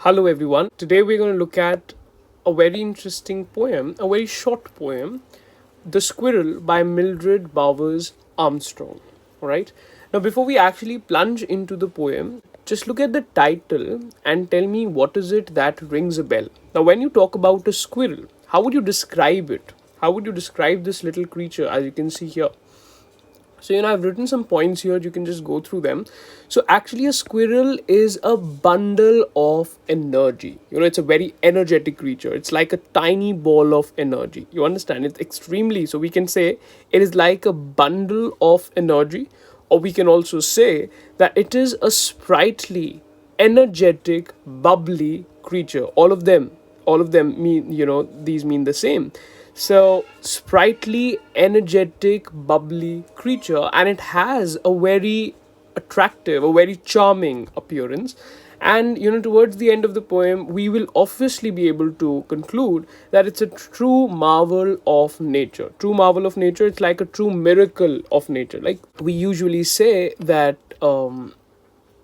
Hello everyone. Today we're going to look at a very interesting poem, a very short poem, The Squirrel by Mildred Bowers Armstrong. Alright? Now before we actually plunge into the poem, just look at the title and tell me what is it that rings a bell. Now when you talk about a squirrel, how would you describe it? How would you describe this little creature as you can see here? So, I've written some points here, you can just go through them. So, actually, a squirrel is a bundle of energy. It's a very energetic creature. It's like a tiny ball of energy. You understand? It's extremely, so we can say it is like a bundle of energy, or we can also say that it is a sprightly, energetic, bubbly creature. All of them mean, these mean the same. So, sprightly, energetic, bubbly creature, and it has a very attractive, a very charming appearance. And towards the end of the poem, we will obviously be able to conclude that it's a true marvel of nature. True marvel of nature, it's like a true miracle of nature. Like we usually say that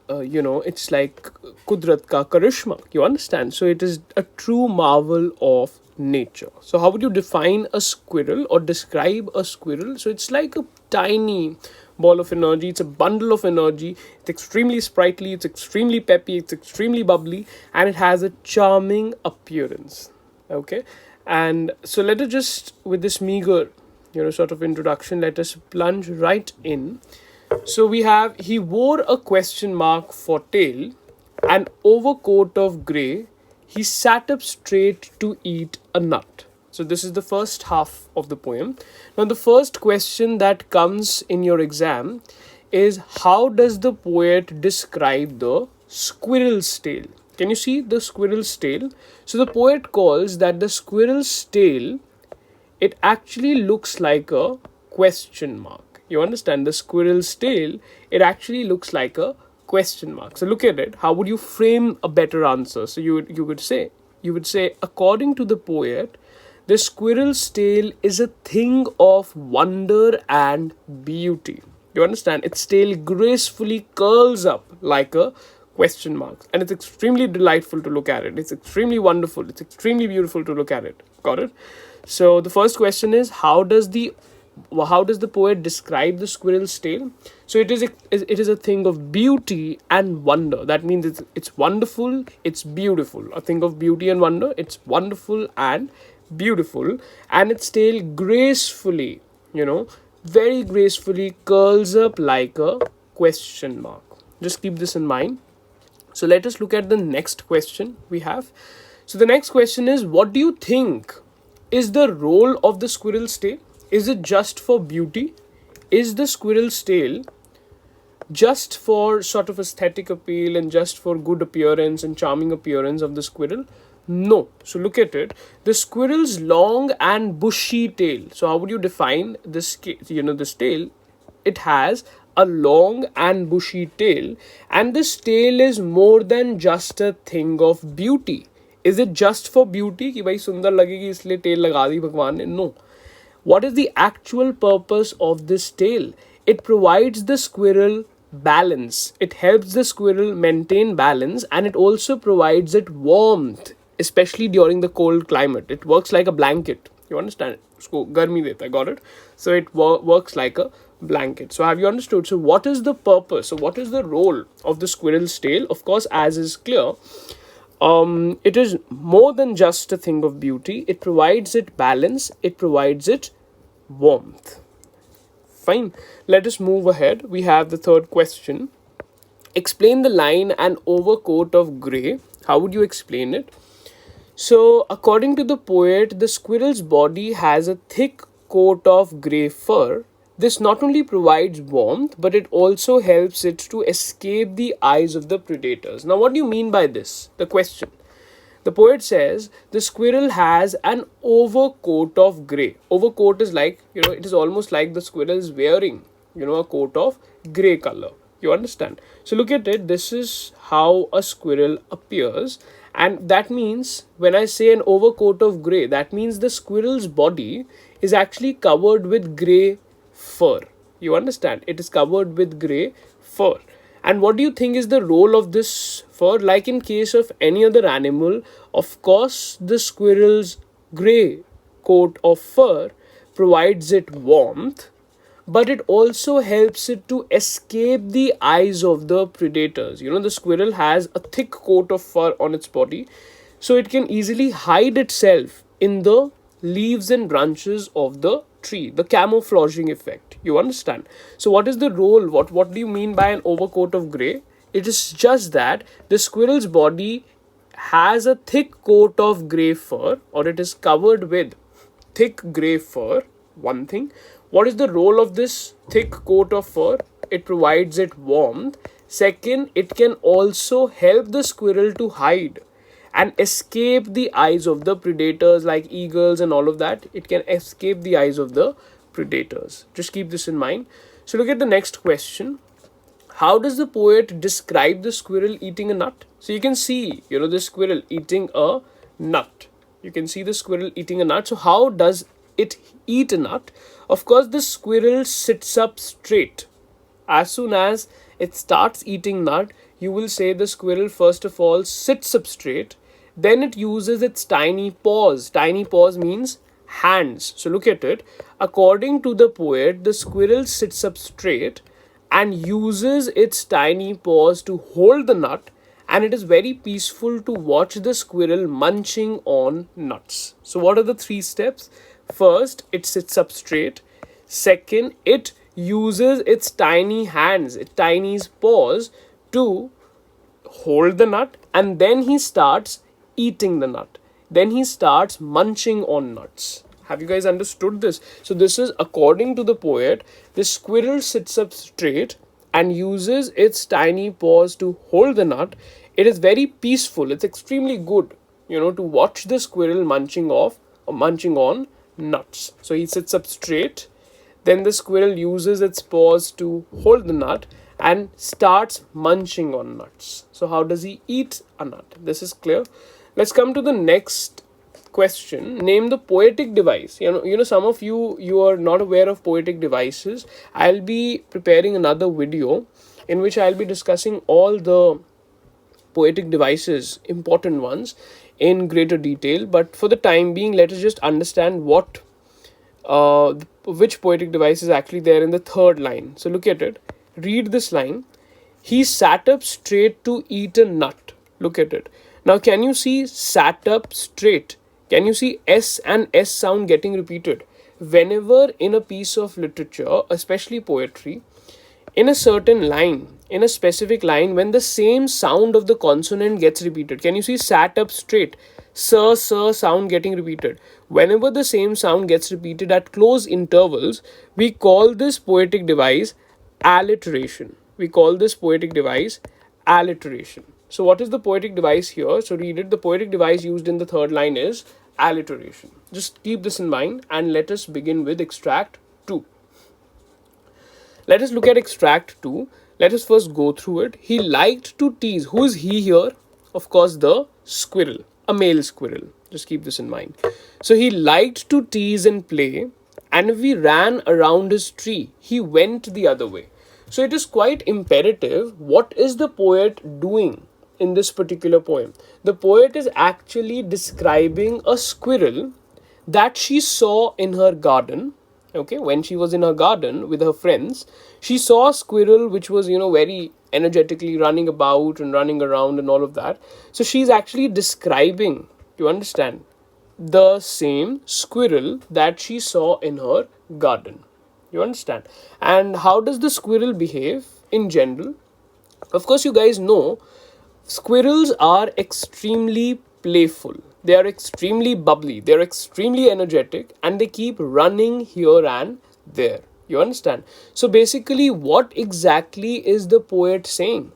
it's like kudrat ka karishma. You understand? So it is a true marvel of nature. So how would you define a squirrel or describe a squirrel? So it's like a tiny ball of energy. It's a bundle of energy. It's extremely sprightly. It's extremely peppy. It's extremely bubbly, and it has a charming appearance. Okay, and so let us just with this meager, sort of introduction, let us plunge right in. So we have, he wore a question mark for tail, an overcoat of grey, he sat up straight to eat a nut. So this is the first half of the poem. Now the first question that comes in your exam is, how does the poet describe the squirrel's tail? Can you see the squirrel's tail? So the poet calls that the squirrel's tail, it actually looks like a question mark. You understand? The squirrel's tail, it actually looks like a question mark. So look at it. How would you frame a better answer? So you would say, according to the poet, the squirrel's tail is a thing of wonder and beauty. You understand? Its tail gracefully curls up like a question mark, and it's extremely delightful to look at it. It's extremely wonderful. It's extremely beautiful to look at it. Got it? So the first question is, how does the poet describe the squirrel's tail? So it is a thing of beauty and wonder. That means it's wonderful, it's beautiful. A thing of beauty and wonder, it's wonderful and beautiful, and its tail gracefully, very gracefully curls up like a question mark. Just keep this in mind. So let us look at the next question we have. So the next question is, what do you think is the role of the squirrel's tail? Is it just for beauty? Is the squirrel's tail just for sort of aesthetic appeal and just for good appearance and charming appearance of the squirrel? No. So look at it. The squirrel's long and bushy tail. So how would you define this tail? It has a long and bushy tail, and this tail is more than just a thing of beauty. Is it just for beauty कि भाई सुंदर लगेगी इसलिए tail लगा दी भगवान ने? No. What is the actual purpose of this tail? It provides the squirrel balance. It helps the squirrel maintain balance, and it also provides it warmth, especially during the cold climate. It works like a blanket. You understand? Usko garmi deta. Got it? So it works like a blanket. So have you understood? So what is the purpose? So what is the role of the squirrel's tail? Of course, as is clear, it is more than just a thing of beauty. It provides it balance. It provides it warmth. Fine. Let us move ahead. We have the third question. Explain the line, an overcoat of grey. How would you explain it? So, according to the poet, the squirrel's body has a thick coat of grey fur. This not only provides warmth, but it also helps it to escape the eyes of the predators. Now, what do you mean by this? The question. The poet says the squirrel has an overcoat of grey. Overcoat is like, it is almost like the squirrel is wearing, a coat of grey color. You understand? So look at it. This is how a squirrel appears. And that means when I say an overcoat of grey, that means the squirrel's body is actually covered with grey fur. You understand? It is covered with grey fur. And what do you think is the role of this fur? Like in case of any other animal, of course, the squirrel's gray coat of fur provides it warmth, but it also helps it to escape the eyes of the predators. The squirrel has a thick coat of fur on its body, so it can easily hide itself in the leaves and branches of the tree, the camouflaging effect. You understand? So what is the role? What do you mean by an overcoat of gray? It is just that the squirrel's body has a thick coat of gray fur, or it is covered with thick gray fur. One thing. What is the role of this thick coat of fur? It provides it warmth. Second, it can also help the squirrel to hide and escape the eyes of the predators like eagles and all of that. It can escape the eyes of the predators. Just keep this in mind. So look at the next question. How does the poet describe the squirrel eating a nut? So you can see, the squirrel eating a nut. You can see the squirrel eating a nut. So how does it eat a nut? Of course, the squirrel sits up straight. As soon as it starts eating nut, you will say the squirrel first of all sits up straight. Then it uses its tiny paws. Tiny paws means hands. So look at it. According to the poet, the squirrel sits up straight and uses its tiny paws to hold the nut, and it is very peaceful to watch the squirrel munching on nuts. So what are the 3 steps? First, it sits up straight. Second, it uses its tiny hands, its tiny paws to hold the nut, and then he starts eating the nut. Then he starts munching on nuts. Have you guys understood this? So this is according to the poet. The squirrel sits up straight and uses its tiny paws to hold the nut. It is very peaceful. It's extremely good, to watch the squirrel munching on nuts. So he sits up straight. Then the squirrel uses its paws to hold the nut and starts munching on nuts. So how does he eat a nut? This is clear. Let's come to the next question. Name the poetic device. Some of you are not aware of poetic devices. I'll be preparing another video in which I'll be discussing all the poetic devices, important ones, in greater detail. But for the time being, let us just understand which poetic device is actually there in the 3rd line. So look at it. Read this line. He sat up straight to eat a nut. Look at it. Now, can you see sat up straight? Can you see S and S sound getting repeated? Whenever in a piece of literature, especially poetry, in a certain line, in a specific line, when the same sound of the consonant gets repeated, can you see sat up straight? Sir sound getting repeated. Whenever the same sound gets repeated at close intervals, we call this poetic device alliteration. So what is the poetic device here? So read it. The poetic device used in the 3rd line is alliteration. Just keep this in mind and let us begin with extract 2. Let us look at extract 2. Let us first go through it. He liked to tease. Who is he here? Of course, the squirrel, a male squirrel. Just keep this in mind. So he liked to tease and play, and if we ran around his tree, he went the other way. So it is quite imperative. What is the poet doing in this particular poem? The poet is actually describing a squirrel that she saw in her garden. Okay, when she was in her garden with her friends, she saw a squirrel which was, very energetically running about and running around and all of that. So she's actually describing, you understand, the same squirrel that she saw in her garden. You understand? And how does the squirrel behave in general? Of course, you guys know squirrels are extremely playful. They are extremely bubbly. They are extremely energetic, and they keep running here and there. You understand? So basically, what exactly is the poet saying?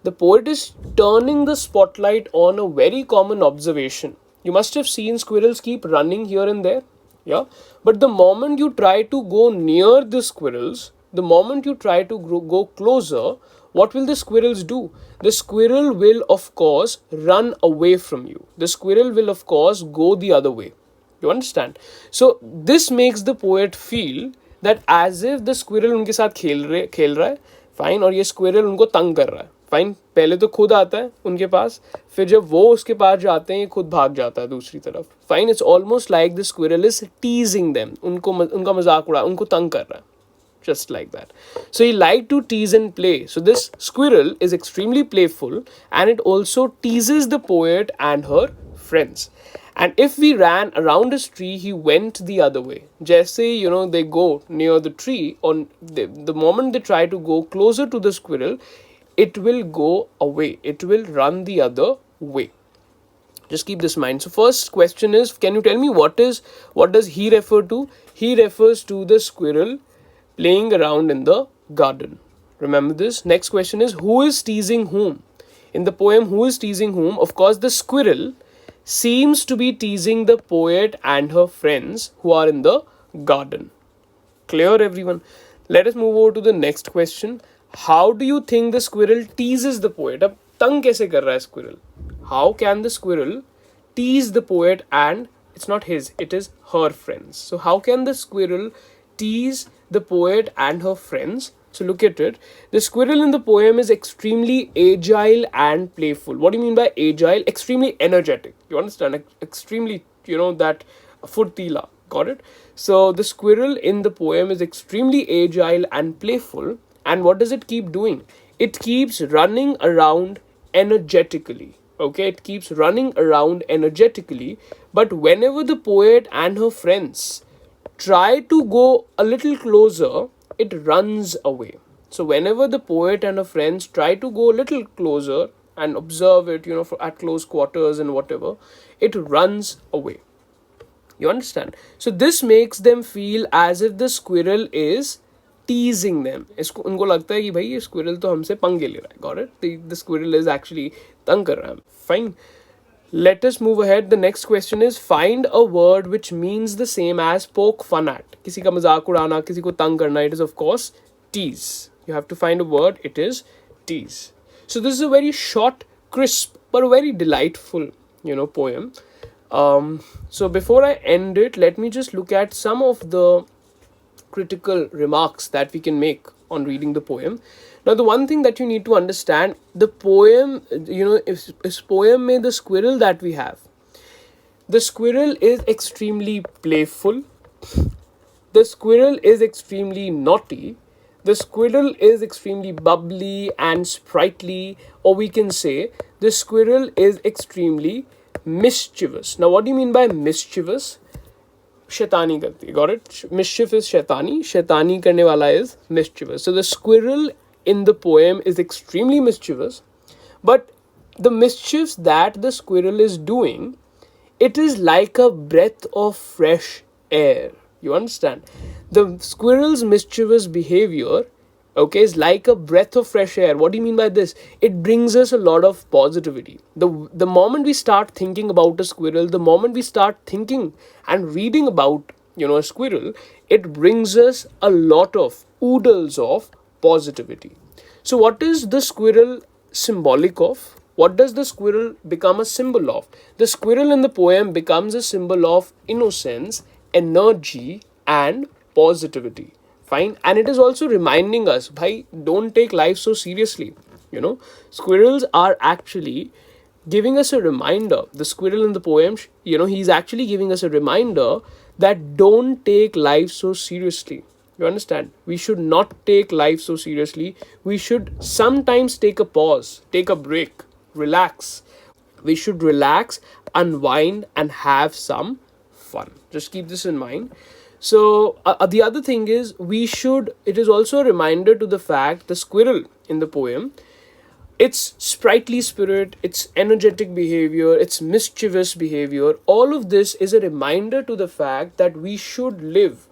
The poet is turning the spotlight on a very common observation. You must have seen squirrels keep running here and there. Yeah. But the moment you try to go near the squirrels, the moment you try to go closer, what will the squirrels do? The squirrel will, of course, run away from you. The squirrel will, of course, go the other way. You understand? So this makes the poet feel that as if the squirrel उनके साथ खेल रहा है, fine, और ये squirrel उनको तंग कर रहा है. फाइन, पहले तो खुद आता है उनके पास, फिर जब वो उसके पास जाते हैं ये खुद भाग जाता है दूसरी तरफ. Fine, it's almost like the squirrel is टीजिंग them, उनका मजाक उड़ा, उनको तंग कर रहा है. Just like that. So he liked to tease and play. So this squirrel is extremely playful, and it also teases the poet and her friends. And if we ran around his tree, he went the other way. Just say, they go near the tree, on the moment they try to go closer to the squirrel, it will go away. It will run the other way. Just keep this in mind. So first question is, can you tell me what does he refer to? He refers to the squirrel playing around in the garden. Remember this. Next question is, who is teasing whom? In the poem, who is teasing whom? Of course, the squirrel seems to be teasing the poet and her friends who are in the garden. Clear, everyone? Let us move over to the next question. How do you think the squirrel teases the poet? अब तंग कैसे कर रहा है squirrel? How can the squirrel tease the poet and it's not his, it is her friends. So how can the squirrel tease the poet and her friends? So look at it. The squirrel in the poem is extremely agile and playful. What do you mean by agile? Extremely energetic. You understand? Extremely, that furtila. Got it? So the squirrel in the poem is extremely agile and playful. And what does it keep doing? It keeps running around energetically. Okay, it keeps running around energetically. But whenever the poet and her friends try to go a little closer, it runs away. So whenever the poet and her friends try to go a little closer and observe it, at close quarters and whatever, it runs away. You understand? So this makes them feel as if the squirrel is teasing them. उनको लगता है कि भाई ये squirrel तो हमसे पंगे ले रहा है. Got it? The squirrel is actually तंग कर रहा है. Fine. Let us move ahead. The next question is, find a word which means the same as poke fun at. किसी का मजाक उड़ाना, किसी को तंग करना. It is of course tease. You have to find a word. It is tease. So this is a very short, crisp, but very delightful, poem. So before I end it, let me just look at some of the critical remarks that we can make on reading the poem. Now, the one thing that you need to understand, the poem, is poem में the squirrel that we have. The squirrel is extremely playful. The squirrel is extremely naughty. The squirrel is extremely bubbly and sprightly. Or we can say, the squirrel is extremely mischievous. Now, what do you mean by mischievous? शैतानी करती है. Got it? Mischief is शैतानी. शैतानी करने वाला is mischievous. So the squirrel in the poem is extremely mischievous, but the mischiefs that the squirrel is doing, it is like a breath of fresh air. You understand? The squirrel's mischievous behavior, okay, is like a breath of fresh air. What do you mean by this? It brings us a lot of positivity. The moment we start thinking about a squirrel, the moment we start thinking and reading about, a squirrel, it brings us a lot of oodles of positivity. So what is the squirrel symbolic of? What does the squirrel become a symbol of? The squirrel in the poem becomes a symbol of innocence, energy, and positivity. Fine. And it is also reminding us, bhai, don't take life so seriously. Squirrels are actually giving us a reminder. The squirrel in the poem, he's actually giving us a reminder that don't take life so seriously. You understand? We should not take life so seriously. We should sometimes take a pause, take a break, relax. We should relax, unwind, and have some fun. Just keep this in mind. So the other thing is, it is also a reminder to the fact, the squirrel in the poem, its sprightly spirit, its energetic behavior, its mischievous behavior, all of this is a reminder to the fact that we should live,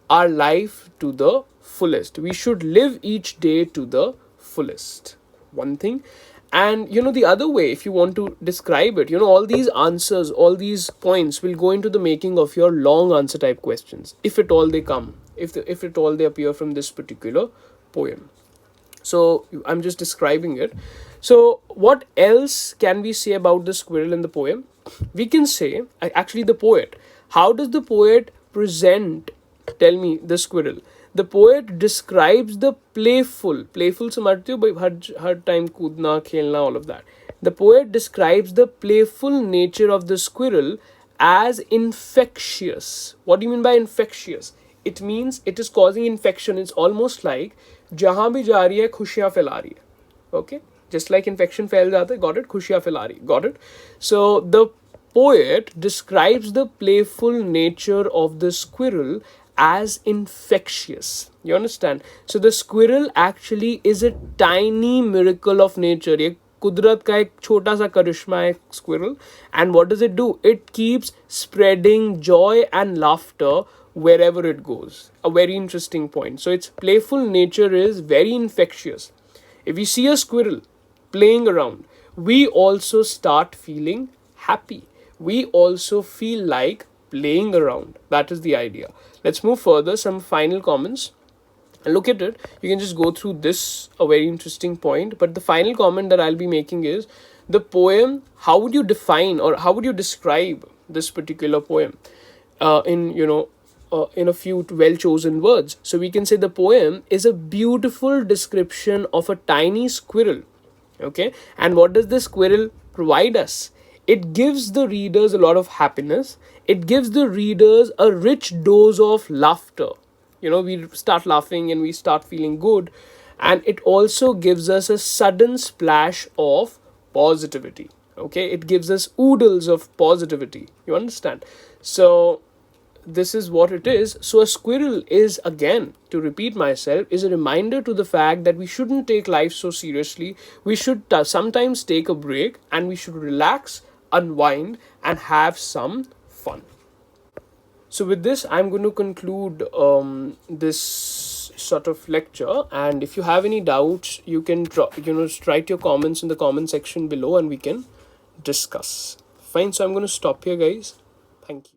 our life to the fullest. We should live each day to the fullest. One thing. And, the other way, if you want to describe it, all these answers, all these points will go into the making of your long answer type questions, if at all they come, if at all they appear from this particular poem. So I'm just describing it. So what else can we say about the squirrel in the poem? We can say, actually the poet, how does the poet present, tell me, the squirrel? The poet describes the playful समझते हो भाई, हर time कूदना खेलना, all of that. The poet describes the playful nature of the squirrel as infectious. What do you mean by infectious? It means it is causing infection. It's almost like जहाँ भी जा रही है खुशियाँ फैला रही है. Okay, just like infection फैल जाता है, got it? खुशियाँ फैला रही, got it? So the poet describes the playful nature of the squirrel as infectious. You understand? So the squirrel actually is a tiny miracle of nature. ये कुदरत का एक छोटा सा करिश्मा है squirrel. And what does it do? It keeps spreading joy and laughter wherever it goes. A very interesting point. So its playful nature is very infectious. If we see a squirrel playing around, we also start feeling happy. We also feel like playing around. That is the idea. Let's move further. Some final comments. And look at it. You can just go through this, a very interesting point. But the final comment that I'll be making is the poem. How would you define or how would you describe this particular poem in a few well chosen words? So we can say the poem is a beautiful description of a tiny squirrel. Okay. And what does the squirrel provide us? It gives the readers a lot of happiness. It gives the readers a rich dose of laughter. We start laughing and we start feeling good. And it also gives us a sudden splash of positivity. Okay, it gives us oodles of positivity. You understand? So this is what it is. So a squirrel is, again, to repeat myself, is a reminder to the fact that we shouldn't take life so seriously. We should sometimes take a break and we should relax, unwind, and have some fun. So with this, I'm going to conclude this sort of lecture. And if you have any doubts, you can write your comments in the comment section below and we can discuss. Fine. So I'm going to stop here, guys. Thank you.